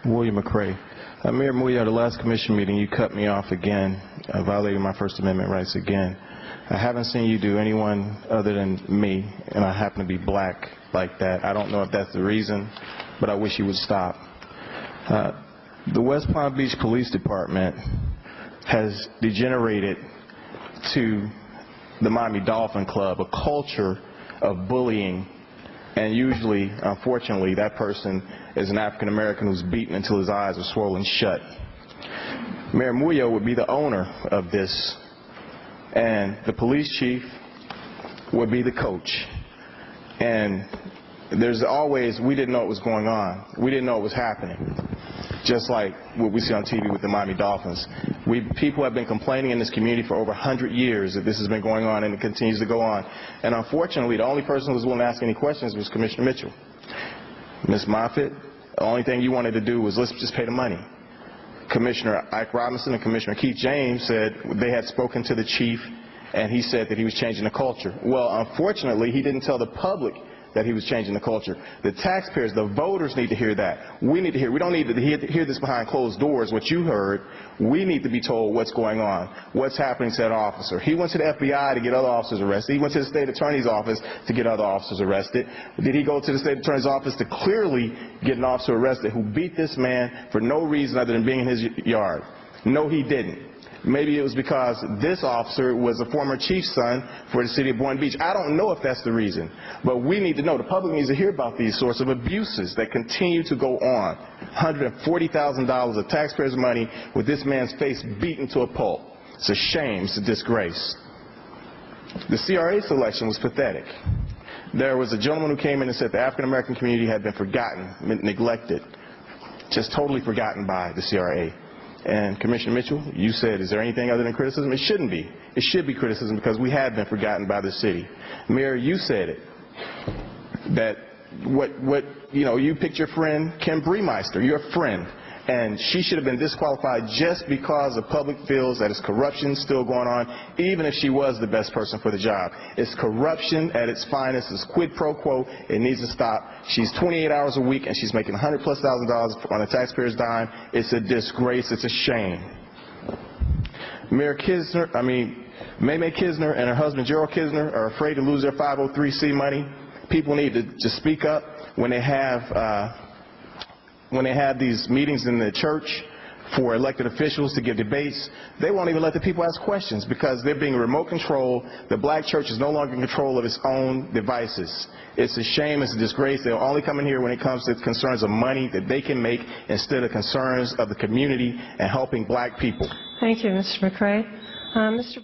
William McCray. Mayor Muya, the last commission meeting, you cut me off again, violating my First Amendment rights again. I haven't seen you do anyone other than me, and I happen to be black like that. I don't know if that's the reason, but I wish you would stop. The West Palm Beach Police Department has degenerated to the Miami Dolphin Club, a culture of bullying, and usually, unfortunately, that person is an African American who's beaten until his eyes are swollen shut. Mayor Muya would be the owner of this, and the police chief would be the coach. And there's always, we didn't know what was going on. We didn't know what was happening. Just like what we see on TV with the Miami Dolphins. People have been complaining in this community for over 100 years that this has been going on, and it continues to go on. And unfortunately, the only person who was willing to ask any questions was Commissioner Mitchell. Ms. Moffitt, the only thing you wanted to do was let's just pay the money. Commissioner Ike Robinson and Commissioner Keith James said they had spoken to the chief, and he said that he was changing the culture. Well, unfortunately, he didn't tell the public that he was changing the culture. The taxpayers, the voters need to hear that. We need to hear. We don't need to hear this behind closed doors, what you heard. We need to be told what's going on, what's happening to that officer. He went to the FBI to get other officers arrested. He went to the state attorney's office to get other officers arrested. Did he go to the state attorney's office to clearly get an officer arrested who beat this man for no reason other than being in his yard? No, he didn't. Maybe it was because this officer was a former chief's son for the city of Boynton Beach. I don't know if that's the reason, but we need to know. The public needs to hear about these sorts of abuses that continue to go on. $140,000 of taxpayers' money with this man's face beaten to a pulp. It's a shame. It's a disgrace. The CRA selection was pathetic. There was a gentleman who came in and said the African American community had been forgotten, neglected, just totally forgotten by the CRA. And Commissioner Mitchell, you said, is there anything other than criticism? It shouldn't be. It should be criticism because we have been forgotten by the city. Mayor, you said it, that you picked your friend Kim Breemeister, your friend, and she should have been disqualified just because the public feels that there's corruption still going on, even if she was the best person for the job. It's corruption at its finest. It's quid pro quo. It needs to stop. She's 28 hours a week, and she's making $100+ thousand on the taxpayer's dime. It's a disgrace. It's a shame. Mayor Kisner, May Kisner and her husband Gerald Kisner are afraid to lose their 503c money. People need to just speak up when they have these meetings in the church for elected officials to give debates. They won't even let the people ask questions because they're being remote controlled. The black church is no longer in control of its own devices. It's a shame. It's a disgrace. They'll only come in here when it comes to concerns of money that they can make instead of concerns of the community and helping black people. Thank you, Mr. McCray. Mr.